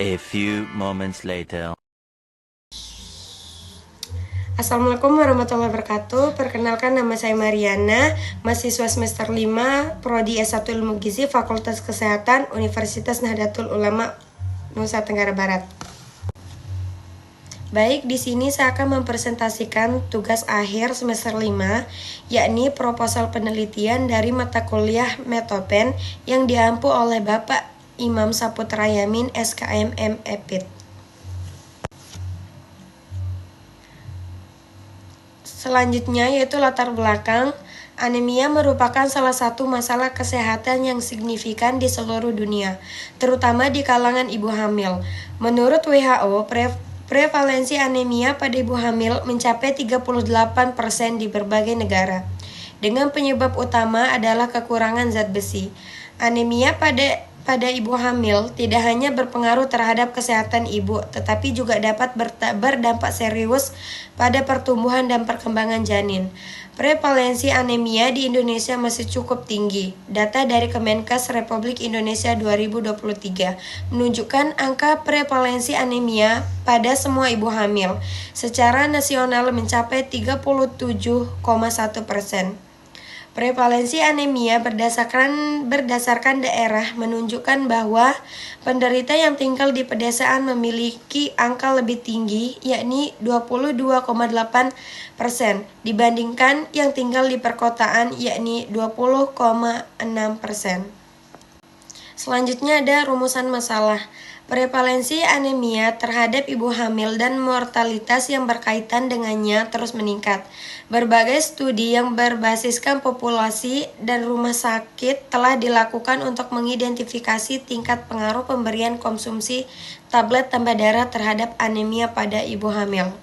A few moments later. Assalamualaikum warahmatullahi wabarakatuh. Perkenalkan, nama saya Mariana, mahasiswa semester 5, Prodi S1 Ilmu Gizi, Fakultas Kesehatan, Universitas Nahdlatul Ulama, Nusa Tenggara Barat. Baik, di sini saya akan mempresentasikan tugas akhir semester 5, yakni proposal penelitian dari mata kuliah Metopen yang diampu oleh Bapak Imam Saputra Yamin, SKM MEPIT. Selanjutnya yaitu latar belakang. Anemia merupakan salah satu masalah kesehatan yang signifikan di seluruh dunia, terutama di kalangan ibu hamil. Menurut WHO, prevalensi anemia pada ibu hamil mencapai 38% di berbagai negara. Dengan penyebab utama adalah kekurangan zat besi. Anemia pada ibu hamil tidak hanya berpengaruh terhadap kesehatan ibu, tetapi juga dapat berdampak serius pada pertumbuhan dan perkembangan janin. Prevalensi anemia di Indonesia masih cukup tinggi. Data dari Kemenkes Republik Indonesia 2023 menunjukkan angka prevalensi anemia pada semua ibu hamil secara nasional mencapai 37,1%. Prevalensi anemia berdasarkan daerah menunjukkan bahwa penderita yang tinggal di pedesaan memiliki angka lebih tinggi, yakni 22,8% dibandingkan yang tinggal di perkotaan, yakni 20,6%. Selanjutnya ada rumusan masalah. Prevalensi anemia terhadap ibu hamil dan mortalitas yang berkaitan dengannya terus meningkat. Berbagai studi yang berbasiskan populasi dan rumah sakit telah dilakukan untuk mengidentifikasi tingkat pengaruh pemberian konsumsi tablet tambah darah terhadap anemia pada ibu hamil.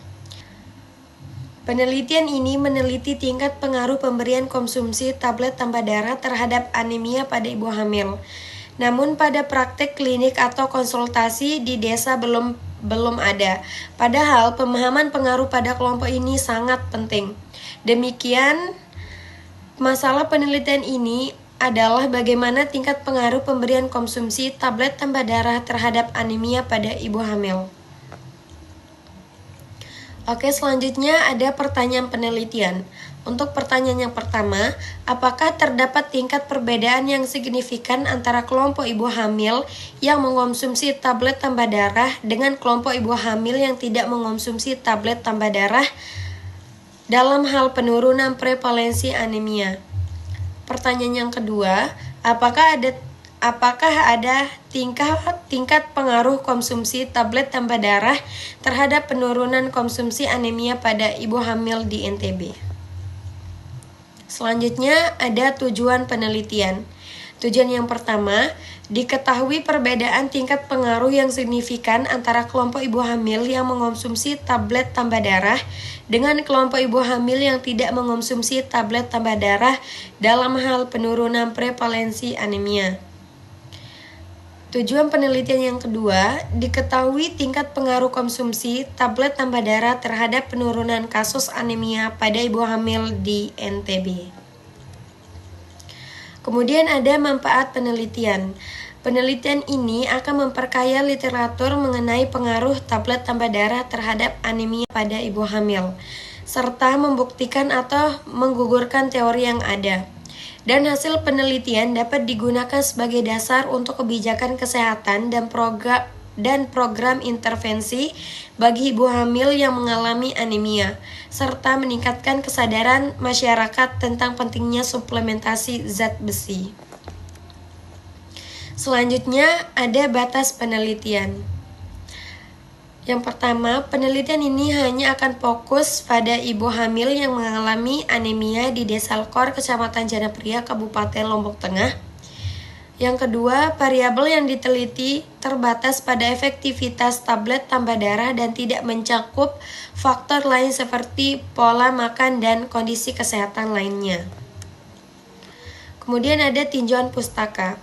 Penelitian ini meneliti tingkat pengaruh pemberian konsumsi tablet tambah darah terhadap anemia pada ibu hamil. Namun pada praktek klinik atau konsultasi di desa belum ada. Padahal pemahaman pengaruh pada kelompok ini sangat penting. Demikian, masalah penelitian ini adalah bagaimana tingkat pengaruh pemberian konsumsi tablet tambah darah terhadap anemia pada ibu hamil. Oke, selanjutnya ada pertanyaan penelitian. Untuk pertanyaan yang pertama, apakah terdapat tingkat perbedaan yang signifikan antara kelompok ibu hamil yang mengonsumsi tablet tambah darah dengan kelompok ibu hamil yang tidak mengonsumsi tablet tambah darah dalam hal penurunan prevalensi anemia? Pertanyaan yang kedua, apakah ada tingkat pengaruh konsumsi tablet tambah darah terhadap penurunan konsumsi anemia pada ibu hamil di NTB? Selanjutnya ada tujuan penelitian. Tujuan yang pertama, diketahui perbedaan tingkat pengaruh yang signifikan antara kelompok ibu hamil yang mengonsumsi tablet tambah darah dengan kelompok ibu hamil yang tidak mengonsumsi tablet tambah darah dalam hal penurunan prevalensi anemia. Tujuan penelitian yang kedua, diketahui tingkat pengaruh konsumsi tablet tambah darah terhadap penurunan kasus anemia pada ibu hamil di NTB. Kemudian ada manfaat penelitian. Penelitian ini akan memperkaya literatur mengenai pengaruh tablet tambah darah terhadap anemia pada ibu hamil, serta membuktikan atau menggugurkan teori yang ada. Dan hasil penelitian dapat digunakan sebagai dasar untuk kebijakan kesehatan dan program intervensi bagi ibu hamil yang mengalami anemia, serta meningkatkan kesadaran masyarakat tentang pentingnya suplementasi zat besi. Selanjutnya ada batas penelitian. Yang pertama, penelitian ini hanya akan fokus pada ibu hamil yang mengalami anemia di Desa Lekor, Kecamatan Janapria, Kabupaten Lombok Tengah. Yang kedua, variabel yang diteliti terbatas pada efektivitas tablet tambah darah dan tidak mencakup faktor lain seperti pola makan dan kondisi kesehatan lainnya. Kemudian ada tinjauan pustaka.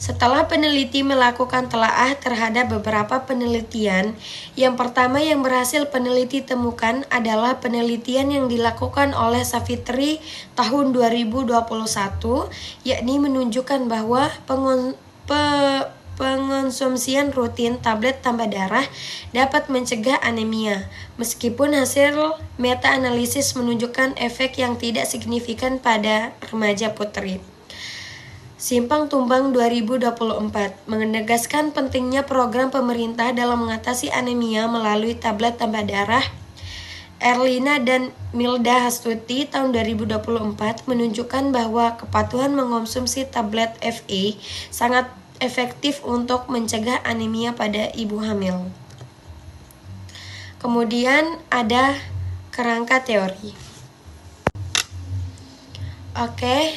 Setelah peneliti melakukan telaah terhadap beberapa penelitian, yang pertama yang berhasil peneliti temukan adalah penelitian yang dilakukan oleh Savitri tahun 2021, yakni menunjukkan bahwa pengonsumsian rutin tablet tambah darah dapat mencegah anemia, meskipun hasil meta-analisis menunjukkan efek yang tidak signifikan pada remaja putri. Simpang Tumbang 2024 menegaskan pentingnya program pemerintah dalam mengatasi anemia melalui tablet tambah darah. Erlina dan Milda Hastuti tahun 2024 menunjukkan bahwa kepatuhan mengonsumsi tablet FA sangat efektif untuk mencegah anemia pada ibu hamil. Kemudian ada kerangka teori. Oke,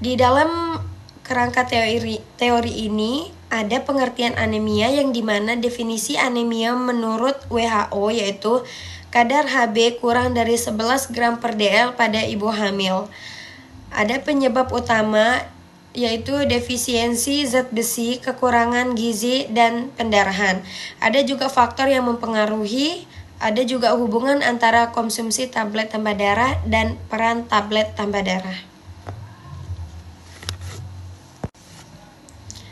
di dalam kerangka teori ini ada pengertian anemia yang dimana definisi anemia menurut WHO yaitu kadar Hb kurang dari 11 gram per dl pada ibu hamil. Ada penyebab utama yaitu defisiensi zat besi, kekurangan gizi, dan pendarahan. Ada juga faktor yang mempengaruhi, ada juga hubungan antara konsumsi tablet tambah darah dan peran tablet tambah darah.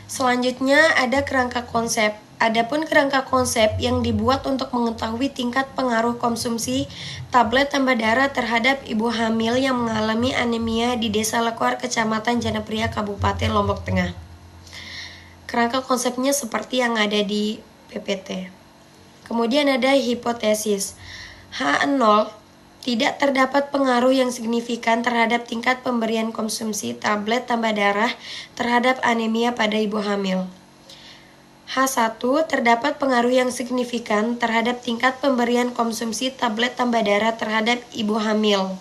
Selanjutnya ada kerangka konsep. Adapun kerangka konsep yang dibuat untuk mengetahui tingkat pengaruh konsumsi tablet tambah darah terhadap ibu hamil yang mengalami anemia di Desa Lekor, Kecamatan Janapria, Kabupaten Lombok Tengah. Kerangka konsepnya seperti yang ada di PPT. Kemudian ada hipotesis. H0 tidak terdapat pengaruh yang signifikan terhadap tingkat pemberian konsumsi tablet tambah darah terhadap anemia pada ibu hamil. H1 terdapat pengaruh yang signifikan terhadap tingkat pemberian konsumsi tablet tambah darah terhadap ibu hamil.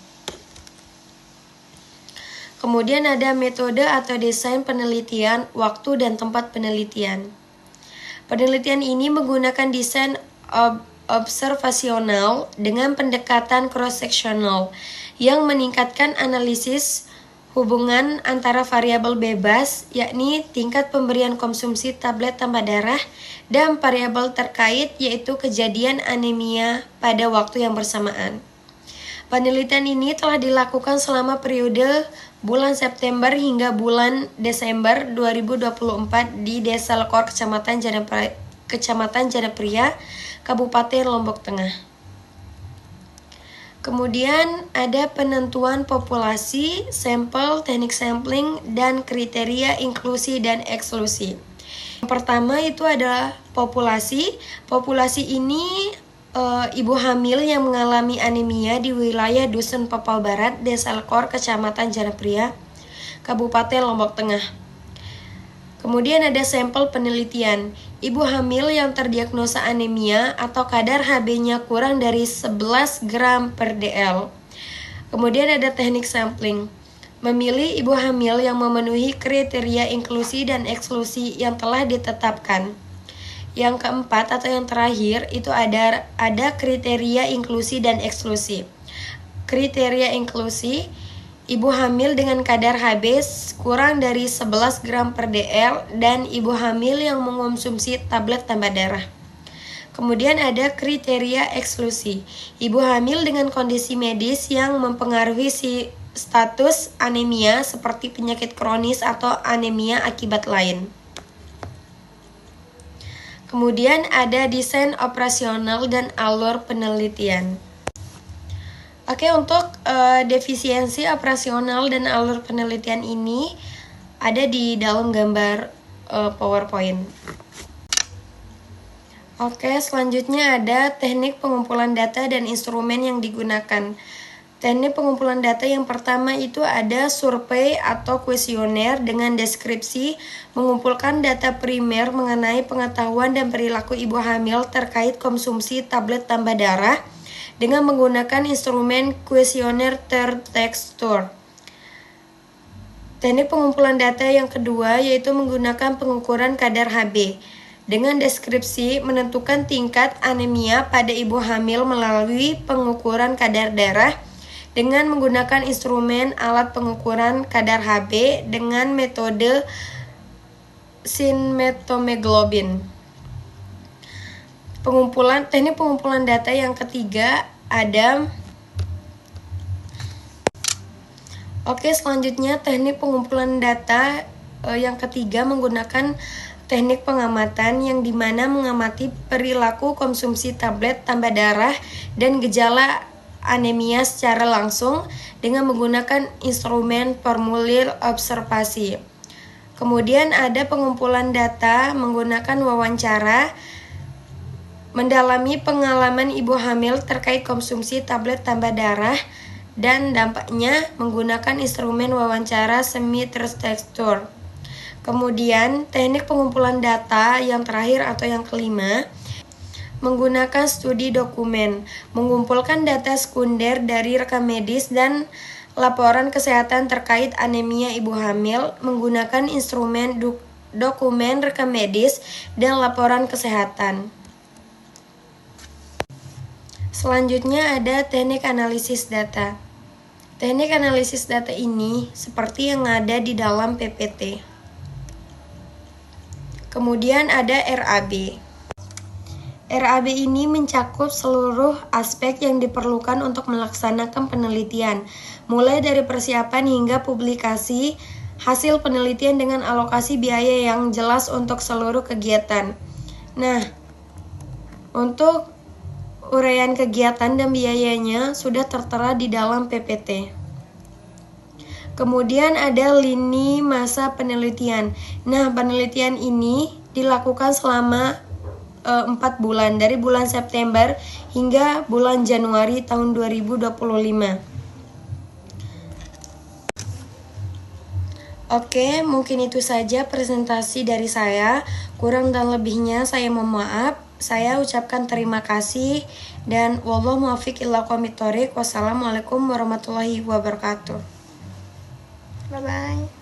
Kemudian ada metode atau desain penelitian, waktu dan tempat penelitian. Penelitian ini menggunakan desain observasional dengan pendekatan cross-sectional yang meningkatkan analisis hubungan antara variabel bebas, yakni tingkat pemberian konsumsi tablet tambah darah, dan variabel terkait, yaitu kejadian anemia pada waktu yang bersamaan. Penelitian ini telah dilakukan selama periode bulan September hingga bulan Desember 2024 di Desa Lekor, Kecamatan Janapria, Kabupaten Lombok Tengah. Kemudian ada penentuan populasi, sampel, teknik sampling, dan kriteria inklusi dan eksklusi. Yang pertama itu adalah populasi. Populasi ini ibu hamil yang mengalami anemia di wilayah Dusun Papau Barat, Desa Lekor, Kecamatan Janapria, Kabupaten Lombok Tengah. Kemudian ada sampel penelitian. Ibu hamil yang terdiagnosa anemia atau kadar Hb-nya kurang dari 11 gram per dl. Kemudian ada teknik sampling. Memilih ibu hamil yang memenuhi kriteria inklusi dan eksklusi yang telah ditetapkan. Yang keempat atau yang terakhir itu ada kriteria inklusi dan eksklusi. Kriteria inklusi, ibu hamil dengan kadar Hb kurang dari 11 gram per dl dan ibu hamil yang mengonsumsi tablet tambah darah. Kemudian ada kriteria eksklusi, ibu hamil dengan kondisi medis yang mempengaruhi status anemia seperti penyakit kronis atau anemia akibat lain. Kemudian ada desain operasional dan alur penelitian. Oke, untuk defisiensi operasional dan alur penelitian ini ada di dalam gambar PowerPoint. Oke, selanjutnya ada teknik pengumpulan data dan instrumen yang digunakan. Teknik pengumpulan data yang pertama itu ada survei atau kuesioner dengan deskripsi, mengumpulkan data primer mengenai pengetahuan dan perilaku ibu hamil terkait konsumsi tablet tambah darah dengan menggunakan instrumen kuesioner tertekstur. Teknik pengumpulan data yang kedua yaitu menggunakan pengukuran kadar Hb. Dengan deskripsi menentukan tingkat anemia pada ibu hamil melalui pengukuran kadar darah dengan menggunakan instrumen alat pengukuran kadar Hb dengan metode sinmetohemoglobin. Teknik pengumpulan data yang ketiga ada selanjutnya teknik pengumpulan data yang ketiga menggunakan teknik pengamatan yang dimana mengamati perilaku konsumsi tablet tambah darah dan gejala anemia secara langsung dengan menggunakan instrumen formulir observasi. Kemudian ada pengumpulan data menggunakan wawancara, mendalami pengalaman ibu hamil terkait konsumsi tablet tambah darah dan dampaknya menggunakan instrumen wawancara semi-terstruktur. Kemudian teknik pengumpulan data yang terakhir atau yang kelima, menggunakan studi dokumen, mengumpulkan data sekunder dari rekam medis dan laporan kesehatan terkait anemia ibu hamil menggunakan instrumen dokumen rekam medis dan laporan kesehatan. Selanjutnya ada teknik analisis data. Teknik analisis data ini seperti yang ada di dalam PPT. Kemudian ada RAB. RAB ini mencakup seluruh aspek yang diperlukan untuk melaksanakan penelitian, mulai dari persiapan hingga publikasi hasil penelitian dengan alokasi biaya yang jelas untuk seluruh kegiatan. Nah, untuk uraian kegiatan dan biayanya sudah tertera di dalam PPT. Kemudian ada lini masa penelitian. Nah, penelitian ini dilakukan selama 4 bulan, dari bulan September hingga bulan Januari tahun 2025. Oke, mungkin itu saja presentasi dari saya. Kurang dan lebihnya saya mohon maaf. Saya ucapkan terima kasih dan wallahu muwaffiq ila aqwamit thoriq. Wassalamualaikum warahmatullahi wabarakatuh. Bye bye.